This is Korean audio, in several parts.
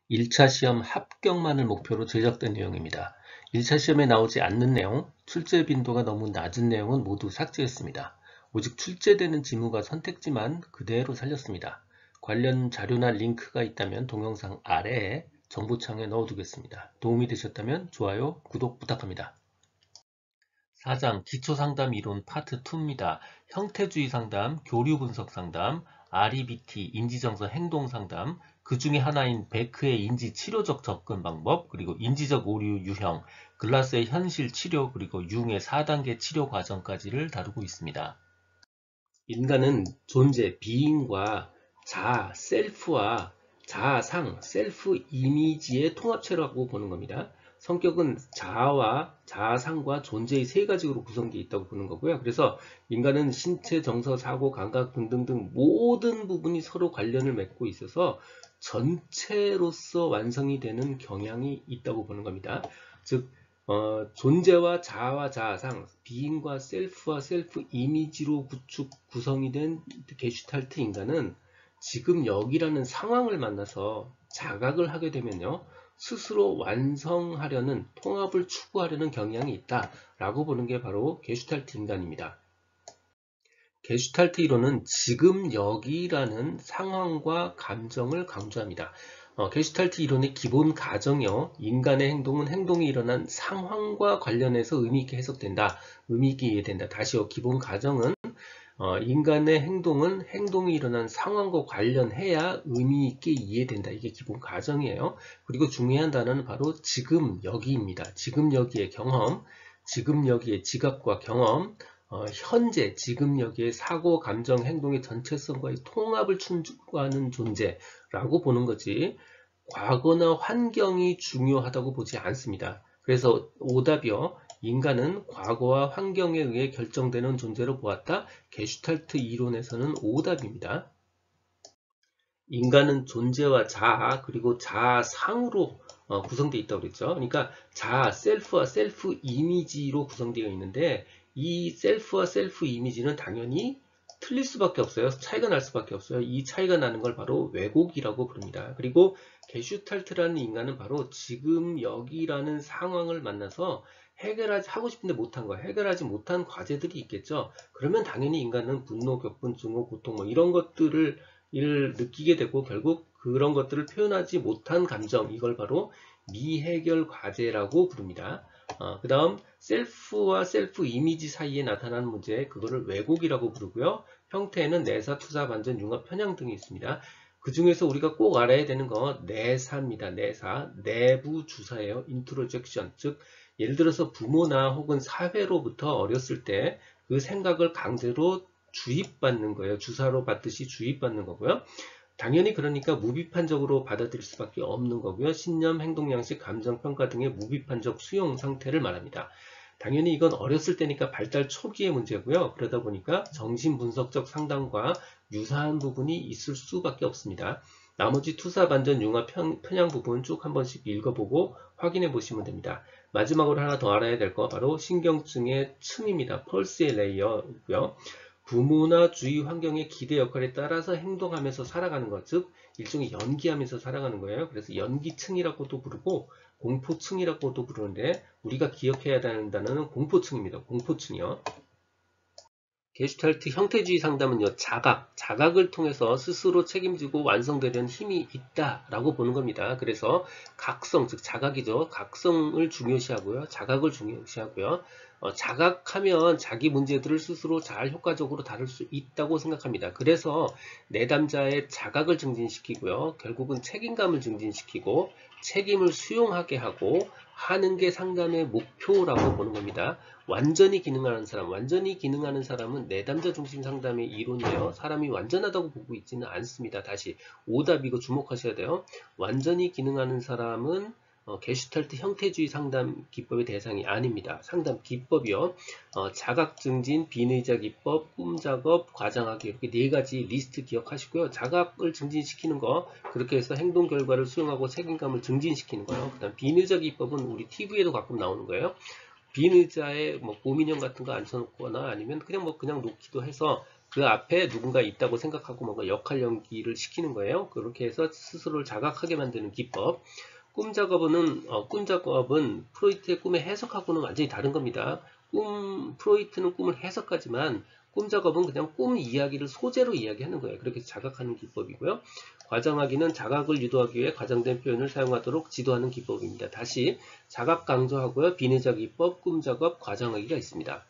1차 시험 합격만을 목표로 제작된 내용입니다. 1차 시험에 나오지 않는 내용, 출제 빈도가 너무 낮은 내용은 모두 삭제했습니다. 오직 출제되는 지문과 선택지만 그대로 살렸습니다. 관련 자료나 링크가 있다면 동영상 아래에 정보창에 넣어두겠습니다. 도움이 되셨다면 좋아요, 구독 부탁합니다. 4장 기초상담 이론 파트 2입니다. 형태주의 상담, 교류 분석 상담, REBT, 인지정서 행동 상담, 그 중에 하나인 베크의 인지 치료적 접근 방법, 그리고 인지적 오류 유형, 글라스의 현실 치료, 그리고 융의 4단계 치료 과정까지를 다루고 있습니다. 인간은 존재, 비인과 자아, 셀프와 자아상, 셀프 이미지의 통합체라고 보는 겁니다. 성격은 자아와 자아상과 존재의 세 가지로 구성되어 있다고 보는 거고요. 그래서 인간은 신체, 정서, 사고, 감각 등등등 모든 부분이 서로 관련을 맺고 있어서 전체로서 완성이 되는 경향이 있다고 보는 겁니다. 즉 존재와 자아와 자아상, 비인과 셀프와 셀프 이미지로 구성이 된 게슈탈트 인간은 지금 여기라는 상황을 만나서 자각을 하게 되면요. 스스로 완성하려는, 통합을 추구하려는 경향이 있다라고 보는 게 바로 게슈탈트 인간입니다. 게슈탈트 이론은 지금 여기라는 상황과 감정을 강조합니다. 게슈탈트 이론의 기본 가정이요. 인간의 행동은 행동이 일어난 상황과 관련해서 의미 있게 해석된다. 의미 있게 이해된다. 다시요. 기본 가정은 인간의 행동은 행동이 일어난 상황과 관련해야 의미 있게 이해된다. 이게 기본 가정이에요. 그리고 중요한 단어는 바로 지금 여기입니다. 지금 여기의 경험, 지금 여기의 지각과 경험, 현재, 지금 여기에 사고, 감정, 행동의 전체성과의 통합을 추구하는 존재라고 보는 거지 과거나 환경이 중요하다고 보지 않습니다. 그래서 오답이요. 인간은 과거와 환경에 의해 결정되는 존재로 보았다. 게슈탈트 이론에서는 오답입니다. 인간은 존재와 자아 그리고 자아상으로 구성되어 있다고 그랬죠. 그러니까 자아, 셀프와 셀프 이미지로 구성되어 있는데 이 셀프와 셀프 이미지는 당연히 틀릴 수밖에 없어요. 차이가 날 수밖에 없어요. 이 차이가 나는 걸 바로 왜곡이라고 부릅니다. 그리고 게슈탈트라는 인간은 바로 지금 여기라는 상황을 만나서 하고 싶은데 못한 거, 해결하지 못한 과제들이 있겠죠. 그러면 당연히 인간은 분노, 격분, 증오, 고통 뭐 이런 것들을 느끼게 되고 결국 그런 것들을 표현하지 못한 감정, 이걸 바로 미해결 과제라고 부릅니다. 그 다음 셀프와 셀프 이미지 사이에 나타나는 문제, 그거를 왜곡이라고 부르고요. 형태에는 내사, 투사, 반전, 융합, 편향 등이 있습니다. 그 중에서 우리가 꼭 알아야 되는 건 내사입니다. 내사, 내부 주사예요. 인트로젝션, 즉 예를 들어서 부모나 혹은 사회로부터 어렸을 때 그 생각을 강제로 주입받는 거예요. 주사로 받듯이 주입받는 거고요. 당연히 그러니까 무비판적으로 받아들일 수밖에 없는 거고요. 신념, 행동양식, 감정평가 등의 무비판적 수용 상태를 말합니다. 당연히 이건 어렸을 때니까 발달 초기의 문제고요. 그러다 보니까 정신분석적 상담과 유사한 부분이 있을 수밖에 없습니다. 나머지 투사, 반전, 융합, 편향 부분 쭉 한 번씩 읽어보고 확인해 보시면 됩니다. 마지막으로 하나 더 알아야 될 거 바로 신경증의 층입니다. 펄스의 레이어고요. 부모나 주위 환경의 기대 역할에 따라서 행동하면서 살아가는 것, 즉 일종의 연기하면서 살아가는 거예요. 그래서 연기층이라고도 부르고 공포층이라고도 부르는데 우리가 기억해야 되는 단어는 공포층입니다. 공포층이요. 게슈탈트 형태주의 상담은요, 자각을 통해서 스스로 책임지고 완성되려는 힘이 있다라고 보는 겁니다. 그래서 각성, 즉 자각이죠. 각성을 중요시하고요. 자각을 중요시하고요. 자각하면 자기 문제들을 스스로 잘 효과적으로 다룰 수 있다고 생각합니다. 그래서 내담자의 자각을 증진시키고요. 결국은 책임감을 증진시키고 책임을 수용하게 하고 하는 게 상담의 목표라고 보는 겁니다. 완전히 기능하는 사람은 내담자 중심 상담의 이론이에요. 사람이 완전하다고 보고 있지는 않습니다. 다시 오답 이거 주목하셔야 돼요. 완전히 기능하는 사람은 게슈탈트 형태주의 상담 기법의 대상이 아닙니다. 상담 기법이요. 자각 증진, 비의자 기법, 꿈작업, 과장하기 이렇게 네 가지 리스트 기억하시고요. 자각을 증진시키는 거 그렇게 해서 행동 결과를 수용하고 책임감을 증진시키는 거예요. 그다음 비의자 기법은 우리 TV에도 가끔 나오는 거예요. 빈 의자에 뭐 곰인형 같은 거 앉혀놓거나 아니면 그냥 놓기도 해서 그 앞에 누군가 있다고 생각하고 뭔가 역할 연기를 시키는 거예요. 그렇게 해서 스스로를 자각하게 만드는 기법. 꿈 작업은 프로이트의 꿈의 해석하고는 완전히 다른 겁니다. 프로이트는 꿈을 해석하지만 꿈 작업은 그냥 꿈 이야기를 소재로 이야기하는 거예요. 그렇게 해서 자각하는 기법이고요. 과정하기는 자각을 유도하기 위해 과장된 표현을 사용하도록 지도하는 기법입니다. 다시 자각 강조하고요. 비내자 기법, 꿈 작업, 과정하기가 있습니다.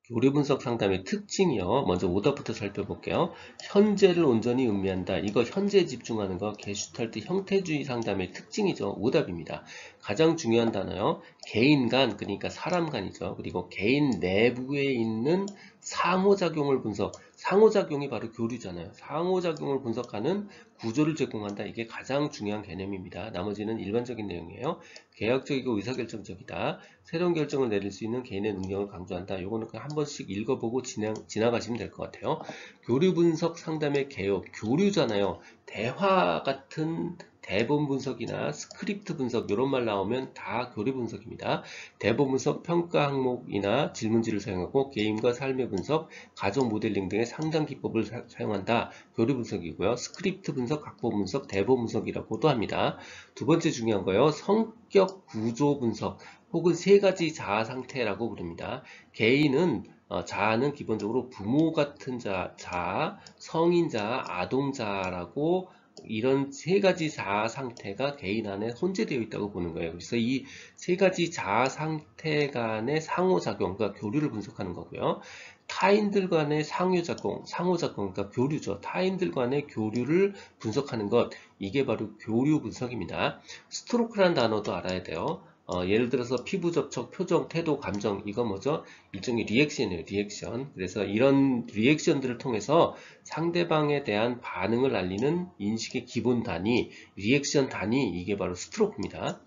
교류 분석 상담의 특징이요. 먼저 오답부터 살펴볼게요. 현재를 온전히 음미한다. 이거 현재에 집중하는 거 게슈탈트 형태주의 상담의 특징이죠. 오답입니다. 가장 중요한 단어요. 개인 간, 그러니까 사람 간이죠. 그리고 개인 내부에 있는 상호작용을 분석. 상호작용이 바로 교류잖아요. 상호작용을 분석하는 구조를 제공한다. 이게 가장 중요한 개념입니다. 나머지는 일반적인 내용이에요. 계약적이고 의사결정적이다. 새로운 결정을 내릴 수 있는 개인의 능력을 강조한다. 요거는 그냥 한 번씩 읽어보고 지나가시면 될 것 같아요. 교류 분석 상담의 개요. 교류잖아요. 대화 같은 대본 분석이나 스크립트 분석 이런 말 나오면 다 교류 분석입니다. 대본 분석, 평가 항목이나 질문지를 사용하고 게임과 삶의 분석, 가족 모델링 등의 상담 기법을 사용한다. 교류 분석이고요. 스크립트 분석, 각본 분석, 대본 분석이라고도 합니다. 두 번째 중요한 거요. 성격 구조 분석 혹은 세 가지 자아 상태라고 부릅니다. 개인은 자아는 기본적으로 부모 같은 자아, 성인자아, 아동자아라고 이런 세 가지 자아 상태가 개인 안에 혼재되어 있다고 보는 거예요. 그래서 이 세 가지 자아 상태 간의 상호작용, 그러니까 교류를 분석하는 거고요. 타인들 간의 상호작용, 그러니까 교류죠. 타인들 간의 교류를 분석하는 것, 이게 바로 교류 분석입니다. 스트로크라는 단어도 알아야 돼요. 예를 들어서 피부 접촉, 표정, 태도, 감정, 이거 뭐죠? 일종의 리액션이에요, 리액션. 그래서 이런 리액션들을 통해서 상대방에 대한 반응을 알리는 인식의 기본 단위, 리액션 단위, 이게 바로 스트로크입니다.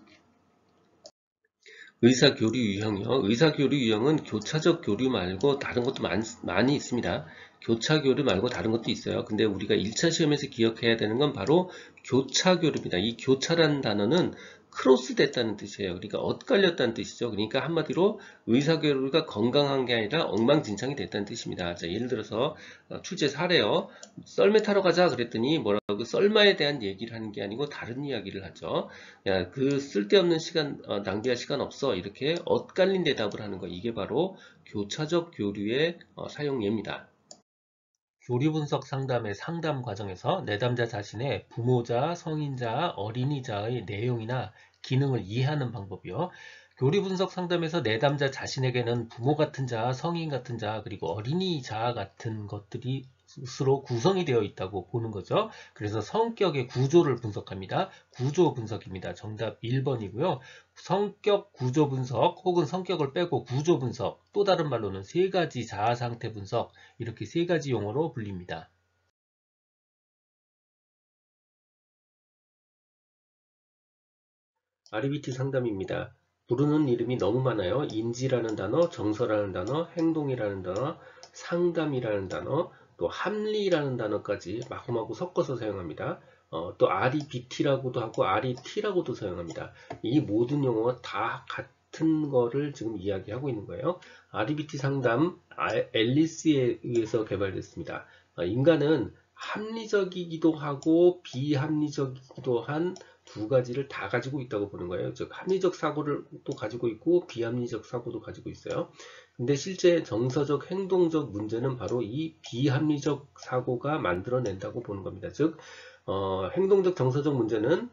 의사교류 유형이요. 의사교류 유형은 교차적 교류 말고 다른 것도 많이 있습니다. 교차교류 말고 다른 것도 있어요. 근데 우리가 1차 시험에서 기억해야 되는 건 바로 교차교류입니다. 이 교차라는 단어는 크로스 됐다는 뜻이에요. 그러니까 엇갈렸다는 뜻이죠. 그러니까 한마디로 의사교류가 건강한 게 아니라 엉망진창이 됐다는 뜻입니다. 자, 예를 들어서 출제 사례요. 썰매 타러 가자 그랬더니 뭐라고 썰마에 대한 얘기를 하는 게 아니고 다른 이야기를 하죠. 야, 그 쓸데없는 시간 낭비할 시간 없어. 이렇게 엇갈린 대답을 하는 거. 이게 바로 교차적 교류의 사용 예입니다. 교류 분석 상담의 상담 과정에서 내담자 자신의 부모자, 성인자, 어린이자의 내용이나 기능을 이해하는 방법이요. 교류 분석 상담에서 내담자 자신에게는 부모 같은 자, 성인 같은 자, 그리고 어린이자 같은 것들이 스스로 구성이 되어 있다고 보는 거죠. 그래서 성격의 구조를 분석합니다. 구조 분석입니다. 정답 1번이고요. 성격 구조 분석 혹은 성격을 빼고 구조 분석, 또 다른 말로는 세 가지 자아 상태 분석, 이렇게 세 가지 용어로 불립니다. RBT 상담입니다. 부르는 이름이 너무 많아요. 인지라는 단어, 정서라는 단어, 행동이라는 단어, 상담이라는 단어, 또 합리라는 단어까지 마구마구 섞어서 사용합니다. 또 REBT라고도 하고 RET라고도 사용합니다. 이 모든 용어가 다 같은 거를 지금 이야기하고 있는 거예요. REBT 상담, 앨리스에 의해서 개발됐습니다. 인간은 합리적이기도 하고 비합리적이기도 한 두 가지를 다 가지고 있다고 보는 거예요. 즉 합리적 사고를 또 가지고 있고 비합리적 사고도 가지고 있어요. 근데 실제 정서적 행동적 문제는 바로 이 비합리적 사고가 만들어낸다고 보는 겁니다. 즉 행동적 정서적 문제는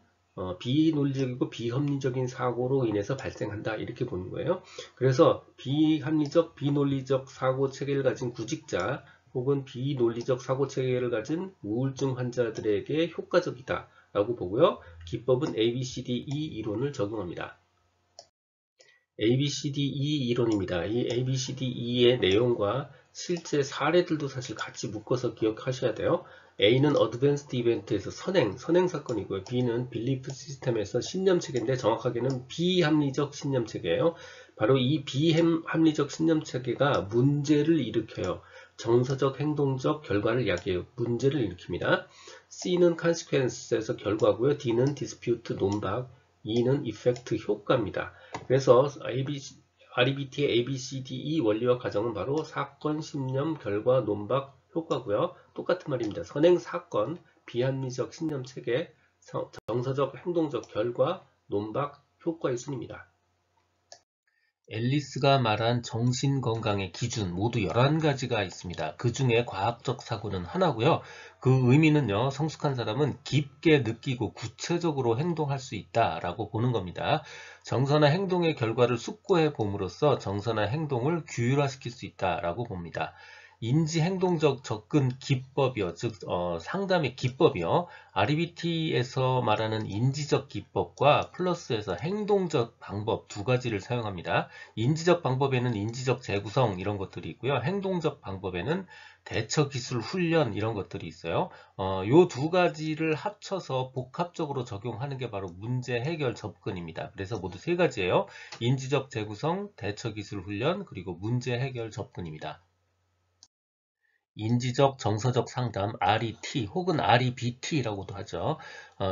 비논리적이고 비합리적인 사고로 인해서 발생한다 이렇게 보는 거예요. 그래서 비합리적 비논리적 사고 체계를 가진 구직자 혹은 비논리적 사고 체계를 가진 우울증 환자들에게 효과적이다 라고 보고요. 기법은 ABCDE 이론을 적용합니다. ABCDE 이론입니다. 이 ABCDE의 내용과 실제 사례들도 사실 같이 묶어서 기억하셔야 돼요. A는 어드밴스드 이벤트에서 선행 사건이고요. B는 빌리프 시스템에서 신념체계인데 정확하게는 비합리적 신념체계예요. 바로 이 비합리적 신념체계가 문제를 일으켜요. 정서적, 행동적 결과를 야기해요. 문제를 일으킵니다. C는 consequence에서 결과고요. D는 dispute, 논박, E는 effect, 효과입니다. 그래서 REBT의 ABCDE 원리와 과정은 바로 사건, 신념, 결과, 논박, 효과고요. 똑같은 말입니다. 선행, 사건, 비합리적 신념 체계, 정서적, 행동적 결과, 논박, 효과의 순입니다. 앨리스가 말한 정신건강의 기준 모두 11가지가 있습니다. 그 중에 과학적 사고는 하나고요. 그 의미는요, 성숙한 사람은 깊게 느끼고 구체적으로 행동할 수 있다라고 보는 겁니다. 정서나 행동의 결과를 숙고해 봄으로써 정서나 행동을 규율화시킬 수 있다라고 봅니다. 인지행동적 접근 기법이요, 즉 상담의 기법이요. REBT에서 말하는 인지적 기법과 플러스에서 행동적 방법 두 가지를 사용합니다. 인지적 방법에는 인지적 재구성 이런 것들이 있고요. 행동적 방법에는 대처 기술 훈련 이런 것들이 있어요. 요 두 가지를 합쳐서 복합적으로 적용하는 게 바로 문제 해결 접근입니다. 그래서 모두 세 가지예요. 인지적 재구성, 대처 기술 훈련, 그리고 문제 해결 접근입니다. 인지적 정서적 상담 RET 혹은 REBT라고도 하죠.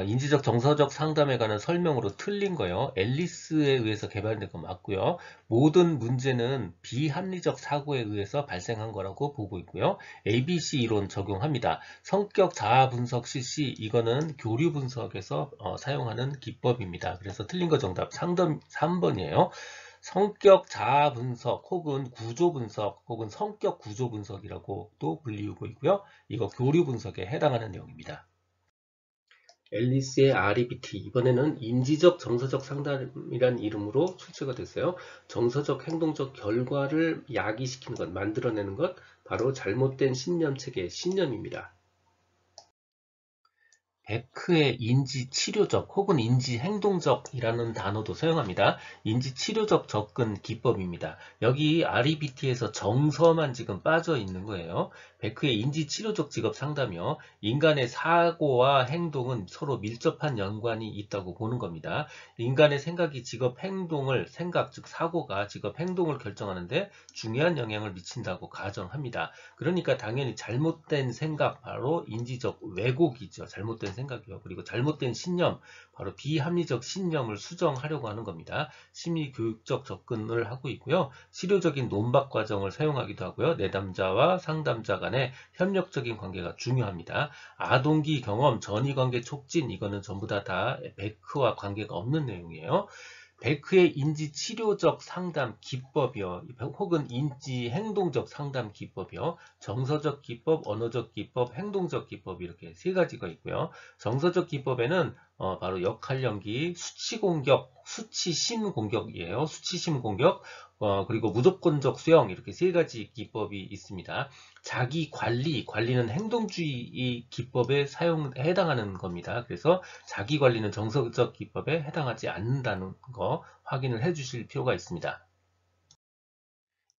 인지적 정서적 상담에 관한 설명으로 틀린 거요. 앨리스에 의해서 개발된 거 맞고요. 모든 문제는 비합리적 사고에 의해서 발생한 거라고 보고 있고요. ABC 이론 적용합니다. 성격 자아 분석 실시 이거는 교류 분석에서 사용하는 기법입니다. 그래서 틀린 거 정답 3번이에요. 성격 자아 분석 혹은 구조 분석 혹은 성격 구조 분석이라고도 불리우고 있고요. 이거 교류 분석에 해당하는 내용입니다. 앨리스의 REBT 이번에는 인지적 정서적 상담이란 이름으로 출제가 됐어요. 정서적 행동적 결과를 야기시키는 것, 만들어내는 것, 바로 잘못된 신념 체계, 신념입니다. 베크의 인지치료적 혹은 인지행동적이라는 단어도 사용합니다. 인지치료적 접근 기법입니다. 여기 REBT에서 정서만 지금 빠져 있는 거예요. 베크의 인지치료적 직업 상담이요. 인간의 사고와 행동은 서로 밀접한 연관이 있다고 보는 겁니다. 인간의 생각이 직업 행동을, 생각 즉 사고가 직업 행동을 결정하는데 중요한 영향을 미친다고 가정합니다. 그러니까 당연히 잘못된 생각, 바로 인지적 왜곡이죠. 잘못된 생각이요. 그리고 잘못된 신념, 바로 비합리적 신념을 수정하려고 하는 겁니다. 심리교육적 접근을 하고 있고요. 치료적인 논박 과정을 사용하기도 하고요. 내담자와 상담자 간의 협력적인 관계가 중요합니다. 아동기 경험, 전이관계 촉진, 이거는 전부 다 베크와 관계가 없는 내용이에요. 베크의 인지치료적 상담 기법이요, 혹은 인지행동적 상담 기법이요, 정서적 기법, 언어적 기법, 행동적 기법 이렇게 세 가지가 있고요. 정서적 기법에는 바로 역할 연기, 수치 공격, 수치심 공격이에요. 수치심 공격, 그리고 무조건적 수용 이렇게 세 가지 기법이 있습니다. 자기 관리, 관리는 행동주의 기법에 해당하는 겁니다. 그래서 자기 관리는 정서적 기법에 해당하지 않는다는 거 확인을 해 주실 필요가 있습니다.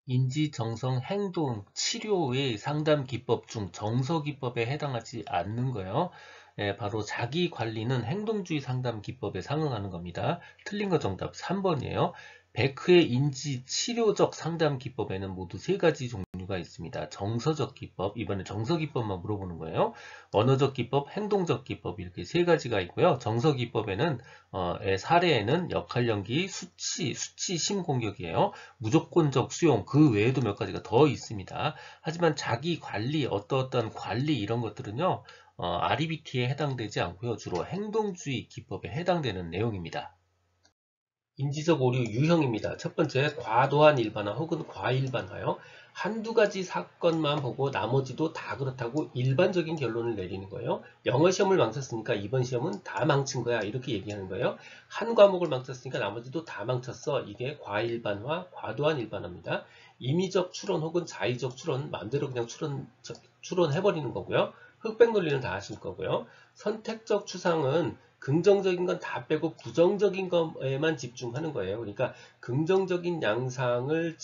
인지, 정성, 행동, 치료의 상담 기법 중 정서 기법에 해당하지 않는 거예요. 바로 자기 관리는 행동주의 상담 기법에 상응하는 겁니다. 틀린 거 정답 3번이에요. 베크의 인지 치료적 상담 기법에는 모두 세 가지 종류가 있습니다. 정서적 기법, 이번에 정서 기법만 물어보는 거예요. 언어적 기법, 행동적 기법 이렇게 세 가지가 있고요. 정서 기법에는 사례에는 역할 연기, 수치심 공격이에요. 무조건적 수용, 그 외에도 몇 가지가 더 있습니다. 하지만 자기 관리, 어떠한 관리 이런 것들은요, REBT에 해당되지 않고요. 주로 행동주의 기법에 해당되는 내용입니다. 인지적 오류 유형입니다. 첫 번째, 과도한 일반화 혹은 과일반화요. 한두 가지 사건만 보고 나머지도 다 그렇다고 일반적인 결론을 내리는 거예요. 영어 시험을 망쳤으니까 이번 시험은 다 망친 거야. 이렇게 얘기하는 거예요. 한 과목을 망쳤으니까 나머지도 다 망쳤어. 이게 과일반화, 과도한 일반화입니다. 임의적 추론 혹은 자의적 추론, 마음대로 그냥 추론해버리는 거고요. 흑백 논리는 다 하실 거고요. 선택적 추상은 긍정적인 건 다 빼고 부정적인 것에만 집중하는 거예요. 그러니까 긍정적인 양상을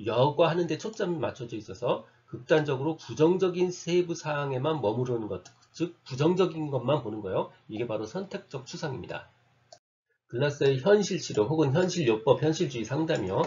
여과하는 데 초점이 맞춰져 있어서 극단적으로 부정적인 세부 사항에만 머무르는 것, 즉 부정적인 것만 보는 거예요. 이게 바로 선택적 추상입니다. 글라스의 현실치료 혹은 현실요법, 현실주의 상담이요.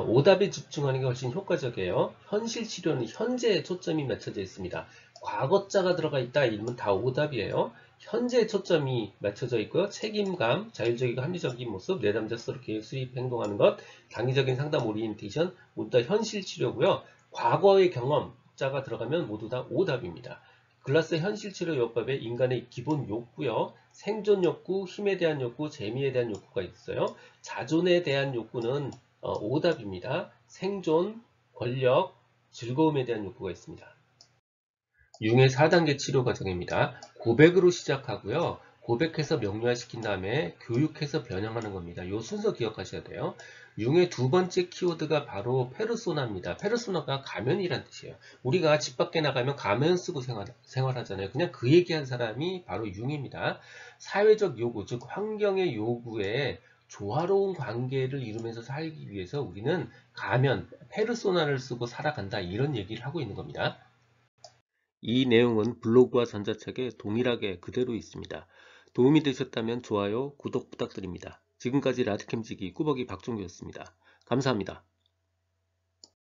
오답에 집중하는 게 훨씬 효과적이에요. 현실치료는 현재에 초점이 맞춰져 있습니다. 과거자가 들어가 있다 이러면 다 오답이에요. 현재에 초점이 맞춰져 있고요. 책임감, 자율적이고 합리적인 모습, 내담자스럽게 수립 행동하는 것, 당위적인 상담 오리엔테이션, 모두 다 현실 치료고요. 과거의 경험자가 들어가면 모두 다 오답입니다. 글라스 현실 치료 요법에 인간의 기본 욕구요. 생존 욕구, 힘에 대한 욕구, 재미에 대한 욕구가 있어요. 자존에 대한 욕구는 오답입니다. 생존, 권력, 즐거움에 대한 욕구가 있습니다. 융의 4단계 치료 과정입니다. 고백으로 시작하고요. 고백해서 명료화시킨 다음에 교육해서 변형하는 겁니다. 이 순서 기억하셔야 돼요. 융의 두 번째 키워드가 바로 페르소나입니다. 페르소나가 가면이란 뜻이에요. 우리가 집 밖에 나가면 가면 쓰고 생활하잖아요. 그냥 그 얘기한 사람이 바로 융입니다. 사회적 요구, 즉 환경의 요구에 조화로운 관계를 이루면서 살기 위해서 우리는 가면, 페르소나를 쓰고 살아간다. 이런 얘기를 하고 있는 겁니다. 이 내용은 블로그와 전자책에 동일하게 그대로 있습니다. 도움이 되셨다면 좋아요, 구독 부탁드립니다. 지금까지 라디캠지기 꾸벅이 박종규였습니다. 감사합니다.